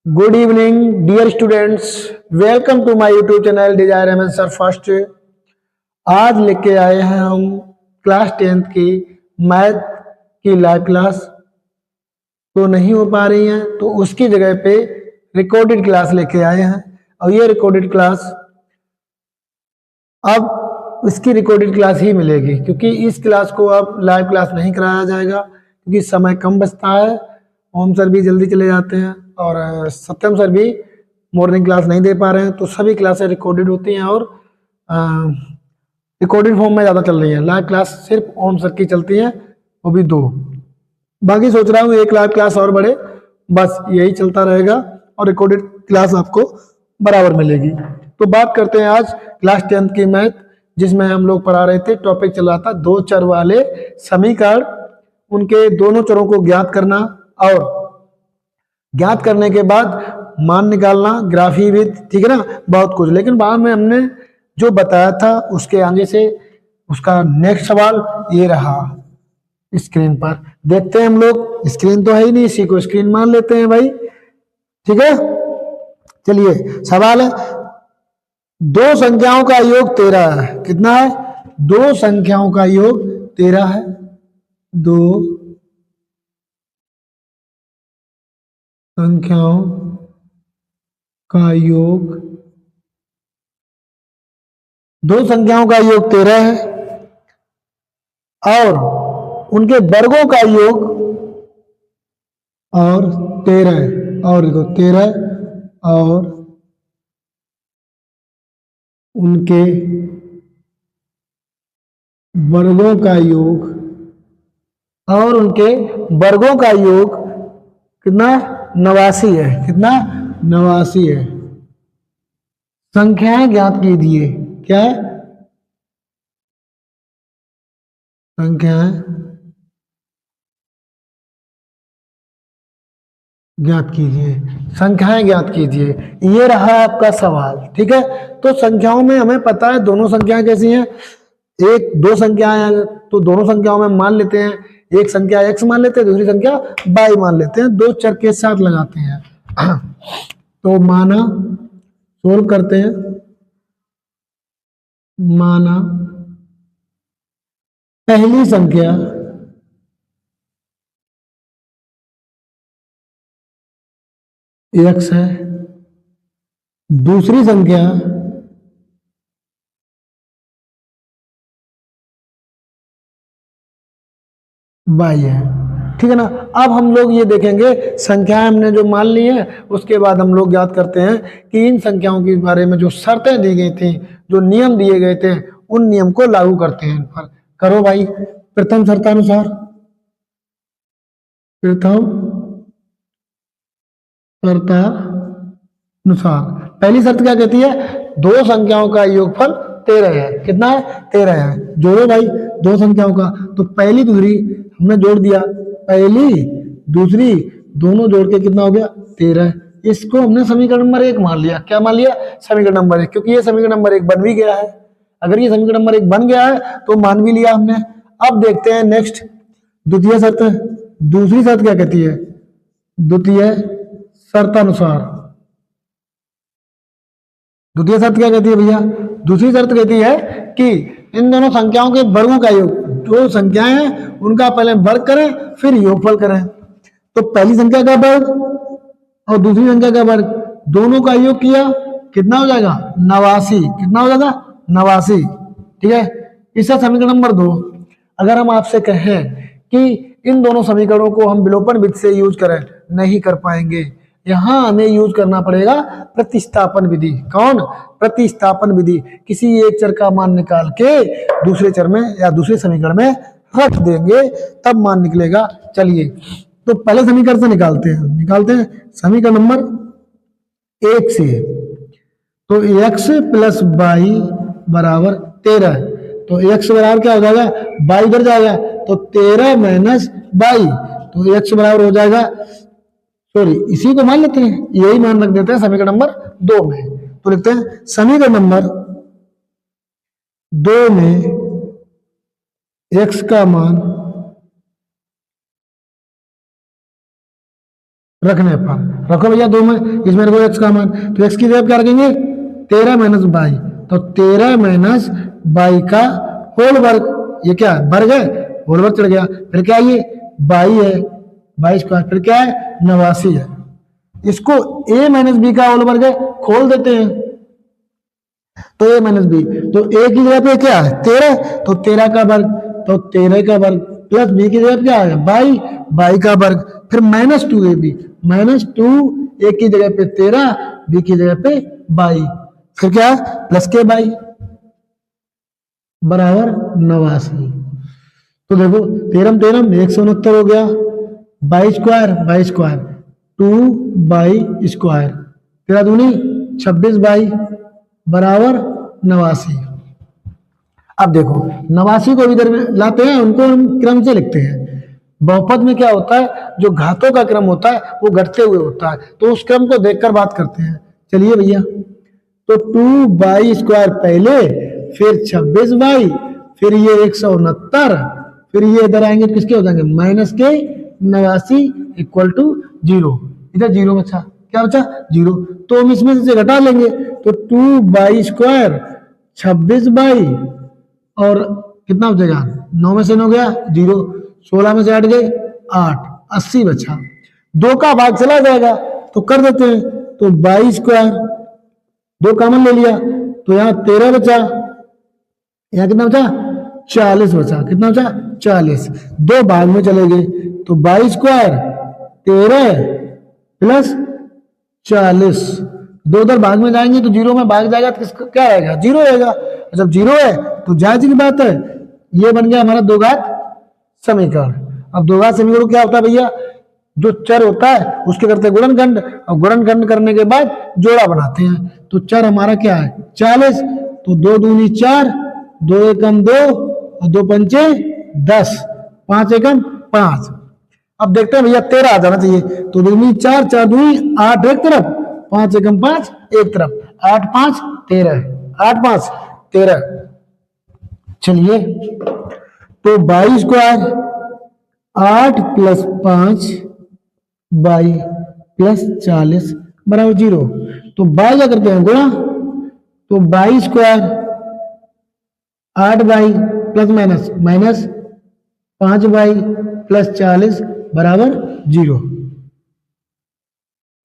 Good evening dear students, welcome to my YouTube channel desire M sir first. आज लेके आए हैं हम क्लास 10th की मैथ की लाइव क्लास। तो नहीं हो पा रही है तो उसकी जगह पे रिकॉर्डेड क्लास लेके आए हैं। और ये रिकॉर्डेड क्लास अब इसकी रिकॉर्डेड क्लास ही मिलेगी, क्योंकि इस क्लास को अब लाइव क्लास नहीं कराया जाएगा क्योंकि समय कम बचता है। ओम सर भी जल्दी चले जाते हैं और सत्यम सर भी मॉर्निंग क्लास नहीं दे पा रहे हैं, तो सभी क्लासें रिकॉर्डेड होती हैं और रिकॉर्डेड फॉर्म में ज़्यादा चल रही है। लाइव क्लास सिर्फ ओम सर की चलती है, वो भी 2। बाकी सोच रहा हूँ एक लाइव क्लास और बढ़े, बस यही चलता रहेगा और रिकॉर्डेड क्लास आपको बराबर मिलेगी। तो बात करते हैं आज क्लास 10th की मैथ, जिसमें हम लोग पढ़ा रहे थे। टॉपिक चल रहा था 2 चर वाले समीकरण, उनके दोनों चरों को ज्ञात करना और ज्ञात करने के बाद मान निकालना, ग्राफी विद, ठीक है ना, बहुत कुछ। लेकिन बाद में हमने जो बताया था उसके आगे से उसका नेक्स्ट सवाल ये रहा। स्क्रीन पर देखते हैं हम लोग, स्क्रीन तो है ही नहीं, इसी को स्क्रीन मान लेते हैं भाई, ठीक है। चलिए सवाल है, 2 संख्याओं का योग 13 है। कितना है? 2 संख्याओं का योग 13 है। 2 संख्याओं का योग 2 संख्याओं का योग 13 है और उनके वर्गों का योग और 13 है। और देखो 13 और उनके वर्गों का योग और उनके वर्गों का योग कितना? 89 है। कितना? 89 है। संख्याएं ज्ञात कीजिए। क्या है? संख्याएं ज्ञात कीजिए। संख्याएं ज्ञात कीजिए, ये रहा आपका सवाल, ठीक है। तो संख्याओं में हमें पता है दोनों संख्याएं कैसी हैं। 2 संख्याएं हैं तो दोनों संख्याओं में मान लेते हैं, एक संख्या x मान लेते हैं, दूसरी संख्या y मान लेते हैं, 2 चर के साथ लगाते हैं। तो माना, सोल्व करते हैं। माना पहली संख्या x है, दूसरी संख्या y है, ठीक है ना। अब हम लोग ये देखेंगे, संख्याएं हमने जो मान ली है उसके बाद हम लोग ज्ञात करते हैं कि इन संख्याओं के बारे में जो शर्तें दी गई थी, जो नियम दिए गए थे, उन नियम को लागू करते हैं इन पर। करो भाई। प्रथम शर्तानुसार, प्रथम शर्तानुसार पहली शर्त क्या कहती है? 2 संख्याओं का योगफल 13 है। कितना है? 13 है। जोड़ो भाई 2 संख्याओं का, तो पहली दूसरी हमने जोड़ दिया, पहली दूसरी दोनों जोड़ के कितना हो गया? 13। इसको हमने समीकरण नंबर 1 मान लिया। क्या मान लिया? समीकरण नंबर 1, क्योंकि ये समीकरण नंबर 1 बन भी गया है। अगर ये समीकरण नंबर 1 बन गया है तो मान भी लिया हमने। अब देखते हैं नेक्स्ट, द्वितीय शर्त। दूसरी शर्त क्या कहती है? द्वितीय शर्तानुसार, द्वितीय शर्त क्या कहती है भैया? दूसरी शर्त कहती है कि इन दोनों संख्याओं के वर्गों का योग, जो संख्याएं हैं उनका पहले वर्ग करें फिर योगफल करें। तो पहली संख्या का वर्ग और दूसरी संख्या का वर्ग, दोनों का योग किया, कितना हो जाएगा? 89। कितना हो जाएगा? 89, ठीक है। इसका समीकरण नंबर 2, अगर हम आपसे कहें कि इन दोनों समीकरणों को हम विलोपन विधि से यूज करें, नहीं कर पाएंगे। यहां हमें यूज करना पड़ेगा प्रतिस्थापन विधि। कौन? प्रतिस्थापन विधि। किसी एक चर का मान निकाल के दूसरे चर में या दूसरे समीकरण में रख देंगे, तब मान निकलेगा। चलिए तो पहले समीकरण से निकालते हैं समीकरण नंबर 1 से। तो x प्लस वाई बराबर 13, तो x बराबर क्या हो जाएगा? y इधर जाएगा तो 13 माइनस वाई, तो x बराबर हो जाएगा, सॉरी इसी को मान लेते हैं, यही मान रख देते हैं समीकरण नंबर 2 में। तो लिखते हैं समीकरण नंबर 2 में x का मान रखने पर। रखो भैया 2 में, इसमें रखो x का मान, तो x की जगह क्या रखेंगे 13 माइनस बाई, तो 13 माइनस बाई का होल वर्ग, ये क्या है वर्ग है, होल वर्ग चढ़ गया, फिर क्या ये बाई है, बाई स्क्वायर, फिर क्या है 89 है। इसको a माइनस बी का होल वर्ग है, खोल देते हैं, तो a माइनस बी, तो a की जगह पे क्या है 13, तो 13 का वर्ग, तो 13 का वर्ग प्लस b की जगह पे क्या है बाई, बाई का वर्ग, फिर -2ab, -2 a की जगह पे 13, b की जगह पे बाई, फिर क्या प्लस के बाई बराबर 89। तो देखो 13 13 169 हो गया, बाई स्क्वायर 2 बाई स्क्वायर, 13 दूनी 26 बाई बराबर 89। अब देखो 89 को इधर में लाते हैं, उनको हम क्रम से लिखते हैं। बहुपद में क्या होता है, जो घातों का क्रम होता है वो घटते हुए होता है, तो उस क्रम को देखकर बात करते हैं। चलिए भैया, तो 2 बाई स्क्वायर पहले, फिर 26 बाई, फिर ये 169, फिर ये इधर आएंगे तो किसके हो जाएंगे माइनस के 89 इक्वल टू 0, इधर 0 बचा, क्या बचा 0, तो हम इसमें से घटा लेंगे, तो 2 बाई स्क्वायर 26 बाई और कितना बचेगा 9 में से 9 गया 0, 16 में से 8 गए 8, 80 बचा, 2 का भाग चला जाएगा तो कर देते हैं, तो बाई स्क्वायर 2 कॉमन ले लिया, तो यहाँ 13 बचा, यहाँ कितना बचा 40 बचा, कितना बचा 40, 2 भाग में चले गए, तो बाई स्क्वायर 13 प्लस 40, 2 उधर भाग में जाएंगे तो 0 में भाग जाएगा तो क्या आएगा 0 आएगा, जब 0 है तो जायज की बात है, ये बन गया हमारा 2 घात समीकरण। अब 2 घात समीकरण क्या होता है भैया, जो चर होता है उसके करते हैं गुणनखंड, और गुणनखंड करने के बाद जोड़ा बनाते हैं, तो चर हमारा क्या है 40, तो 2 दूनी 4, 2 एकम 2 और 2 पंचे 10, 5 एकम 5। अब देखते हैं भैया 13 आ जाना चाहिए, तो दूनी 4, 4 दूनी 8 एक तरफ, 5 एकम 5 एक तरफ, 8 5 13, 8 5 13। चलिए, तो by square 8 plus 5 by plus 40 बराबर 0, तो बाई क्या करते हैं गुणा, तो by square 8 by plus minus minus 5 by plus 40 बराबर 0,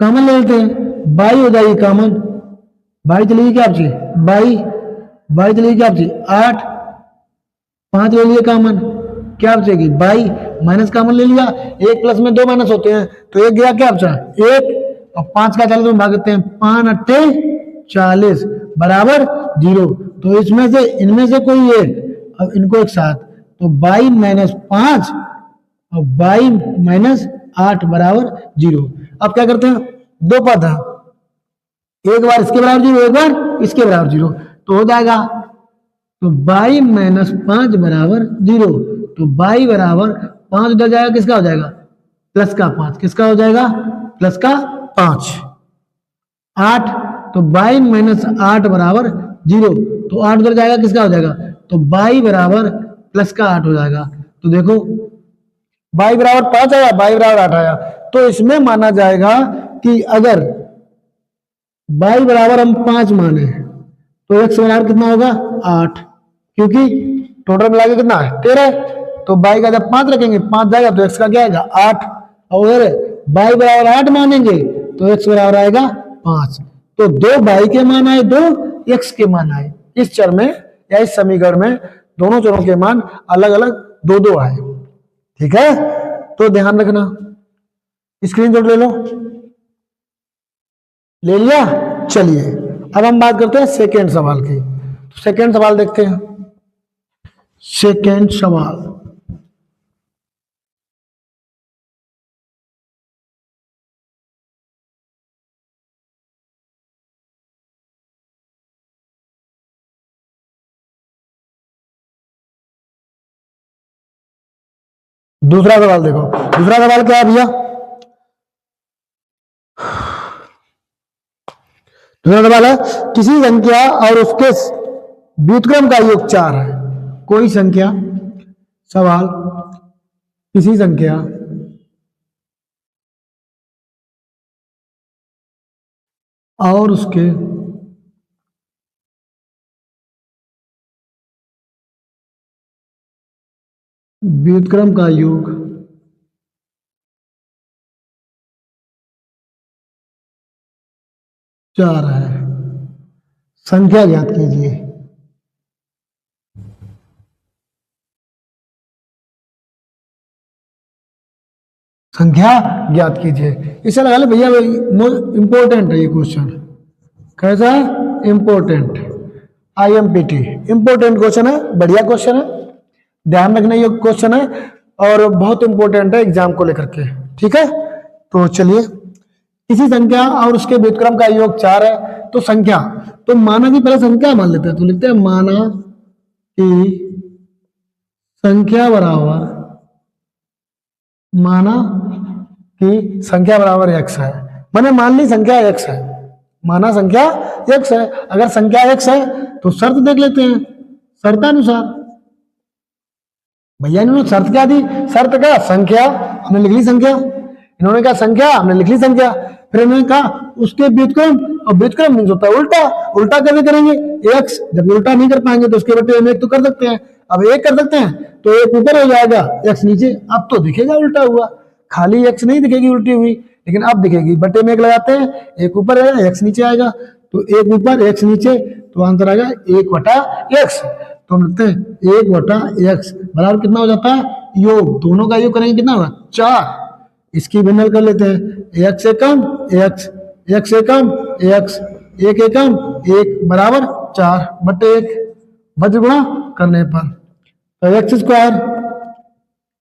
कॉमन ले लेते हैं, बाई हो जाएगी कॉमन, बाई चलेगी क्या आपकी बाई चलेगी क्या आपकी 8, 5 ले लिए कॉमन, क्या बचेगी बाई, माइनस कॉमन ले लिया, 1 प्लस में 2 माइनस होते हैं, तो 1 गया क्या बचा 1, और 5 का 40 में भाग देते हैं, 5 अट्ठे 40 बराबर 0, तो इसमें से इनमें से कोई एक, अब इनको एक साथ, तो बाई माइनस 5 और बाई माइनस 8 बराबर 0। अब क्या करते हैं, 2 पद है, एक बार इसके बराबर 0, एक बार इसके बराबर 0, तो हो जाएगा, तो बाई माइनस 5 बराबर 0, तो बाई बराबर 5 उधर जाएगा, किसका हो जाएगा प्लस का 5, किसका हो जाएगा प्लस का 5, 8, तो बाई माइनस 8 बराबर 0, तो 8 उधर जाएगा, किसका हो जाएगा, तो बाई बराबर प्लस का 8 हो जाएगा, तो देखो बाई बराबर 5 आया, बाई बराबर 8 आया, तो इसमें माना जाएगा कि अगर बाई बराबर हम 5 माने तो x बराबर कितना होगा 8, क्योंकि टोटल मिला के कितना है 13, तो बाई का जब 5 रखेंगे 5 जाएगा तो x का क्या आएगा 8, और बाई बराबर 8 मानेंगे तो x बराबर आएगा 5, तो 2 बाई के मान आए, 2 x के मान आए, इस चर में या इस समीकरण में दोनों चरों के मान अलग अलग 2 आए, ठीक है, तो ध्यान रखना, स्क्रीनशॉट ले लो, ले लिया। चलिए अब हम बात करते हैं सेकेंड सवाल की, तो सेकेंड सवाल देखते हैं, सेकेंड सवाल, दूसरा सवाल देखो, दूसरा सवाल क्या है भैया, दूसरा सवाल है किसी संख्या और उसके व्युत्क्रम का योग 4 है, कोई संख्या, सवाल किसी संख्या और उसके व्युत्क्रम का योग 4 है। संख्या ज्ञात कीजिए। संख्या ज्ञात कीजिए। इसे लगा ले भैया, इंपॉर्टेंट है ये क्वेश्चन। कैसा है? इंपॉर्टेंट। IMPT इंपॉर्टेंट क्वेश्चन है, बढ़िया क्वेश्चन है, ध्यान रखने योग्य क्वेश्चन है और बहुत इंपॉर्टेंट है एग्जाम को लेकर के। ठीक है, तो चलिए, किसी संख्या और उसके व्युत्क्रम का योग 4 है, तो संख्या, तो माना की पहले संख्या मान लेते हैं, तो लिखते हैं माना कि संख्या बराबर, माना कि संख्या बराबर x है। मैंने मान ली संख्या x है, माना संख्या x है। अगर संख्या x है तो शर्त देख लेते हैं, शर्तानुसार। भैया इन्होंने शर्त क्या दी? शर्त क्या? संख्या, हमने लिख ली संख्या। इन्होंने कहा संख्या, हमने लिख ली संख्या। फिर इन्होंने कहा उसके व्युत्क्रम, और व्युत्क्रम मीन्स होता है उल्टा। उल्टा कैसे करेंगे? x, जब उल्टा नहीं कर पाएंगे तो उसके बटे में एक तो कर सकते हैं। अब एक कर सकते हैं तो एक ऊपर हो जाएगा, x नीचे। अब तो दिखेगा उल्टा हुआ, खाली x नहीं दिखेगी उल्टी हुई, लेकिन अब दिखेगी। बटे में एक लगाते हैं, एक ऊपर आएगा, x नीचे आएगा, तो एक ऊपर x नीचे, तो आंसर आएगा 1/x। तो हम लिखते हैं 1/x बराबर कितना हो जाता है? योग, दोनों का योग करेंगे कितना होगा? 4। इसकी भिन्नल कर लेते हैं, x से कम x, x से कम x, 1 एकम 1 बराबर 4/1। वज्र गुणा करने पर तो x स्क्वायर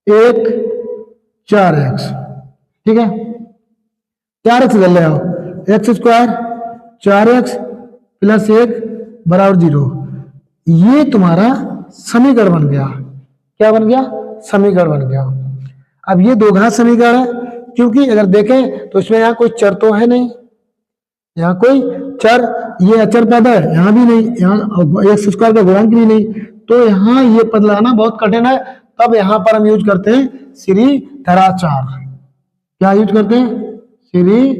1 4x, ठीक है, 4x कर ले आओ, x स्क्वायर 4x प्लस 1 बराबर 0। ये तुम्हारा समीकरण बन गया। क्या बन गया? समीकरण बन गया। अब ये दो घात समीकरण है, क्योंकि अगर देखें तो इसमें यहाँ कोई चर तो है नहीं, यहाँ कोई चर, ये अचर पद है, यहाँ भी नहीं, यहाँ एक्स स्क्वायर का गुणांक भी नहीं, तो यहाँ ये पद लगाना बहुत कठिन है। तब यहाँ पर हम यूज करते हैं श्री धराचार। क्या यूज करते हैं? श्री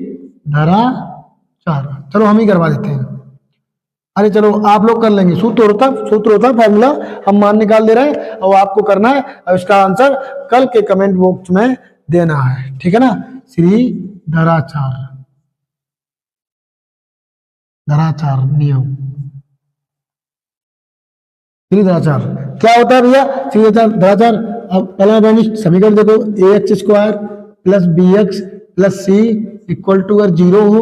धराचार। चलो हम ही करवा देते हैं। अरे चलो आप लोग कर लेंगे, सूत्र होता है फॉर्मूला, हम मान निकाल दे रहे हैं और आपको करना है, और इसका आंसर कल के कमेंट बॉक्स में देना है, ठीक है ना। श्री धराचार, धराचार नियम, श्री धराचार क्या होता है भैया? श्री धराचार, अब पहला समीकरण देखो, ax square plus bx plus c equal to, अगर 0 हो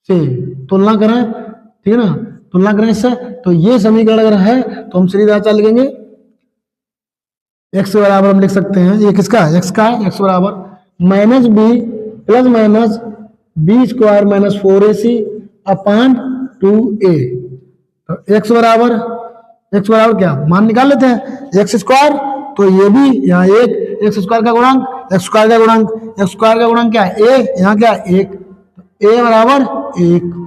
से तुलना करें, ठीक है ना, तुलना करें इससे, तो ये समीकरण अगर है तो हम श्री धराचार लिखेंगे। x बराबर हम लिख सकते हैं, ये किसका है? x का है। x बराबर minus B plus minus B square minus 4ac upon 2a। तो x बराबर क्या मान निकाल लेते हैं, x स्क्वायर, तो ये भी यहाँ एक, x स्क्वायर का गुणांक, x स्क्वायर का गुणांक, x स्क्वायर का गुणांक क्या है? a, यहाँ क्या है? 1, a बराबर 1।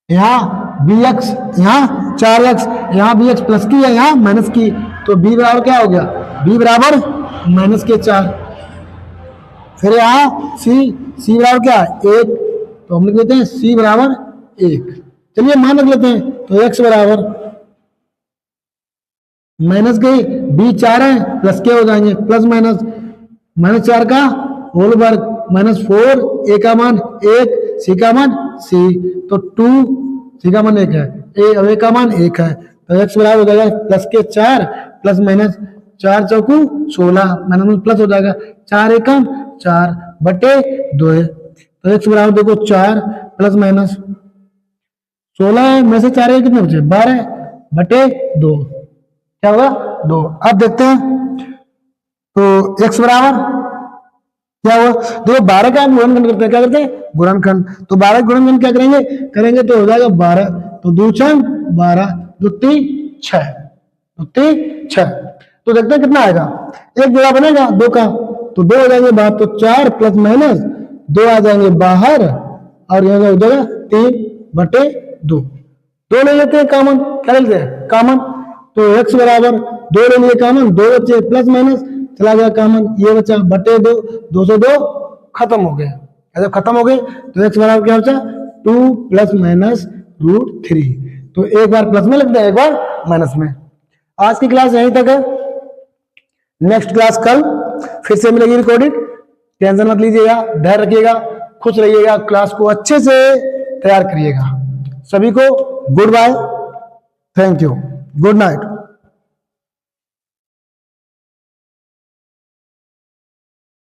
यहाँ bx, यहाँ 4x, यहाँ bx प्लस की है, यहाँ माइनस की, तो b बराबर क्या हो गया? b बराबर माइनस के 4। फिर यहाँ c बराबर क्या है? 1, तो हम लिख लेते हैं c बराबर 1। चलिए मान रख लेते हैं, तो x बराबर माइनस के b 4 है, प्लस के हो जाएंगे, प्लस माइनस माइनस 4 का होल वर्ग माइनस 4, a का मान 1, c का मान c, तो 2, c का मान 1 है, a का मान 1 है, तो x बराबर हो जाएगा प्लस के 4 प्लस माइनस 4 चौकू 16 माइनस प्लस हो जाएगा 4 एकम 4 बटे 2 है, तो x बराबर देखो 4 प्लस माइनस 16 में से 4 कितने बचे? 12 बटे 2, क्या होगा? 2। अब देखते हैं, तो x बराबर क्या हुआ? देखो 12 का हम गुणनखंड करते हैं, क्या करते हैं? गुणनखंड। तो 12 गुणनखंड क्या करेंगे तो हो जाएगा 12, तो 2 छंग 12, 2 3 6, 2 3 6, तो देखते हैं कितना आएगा। एक जोड़ा बनेगा 2 का, तो 2 हो जाएंगे बाहर, तो 4 प्लस माइनस 2 आ जाएंगे बाहर, और यहाँ हो जाएगा 3 बटे 2। 2 ले लेते हैं कॉमन, क्या लेते हैं? कॉमन, तो x बराबर 2 ले लिए कॉमन, 2 बचे, प्लस माइनस चला गया कॉमन, ये बचा बटे 2, 2 से 2 खत्म हो गया, जब खत्म हो गए तो एक्स बराबर क्या होता है 2 प्लस माइनस √3। तो एक बार प्लस में लगता है, एक बार माइनस में। आज की क्लास यहीं तक है, नेक्स्ट क्लास कल फिर से मिलेगी रिकॉर्डेड। टेंशन मत लीजिएगा, धैर्य रखिएगा, खुश रहिएगा, क्लास को अच्छे से तैयार करिएगा। सभी को good bye, thank you, good night.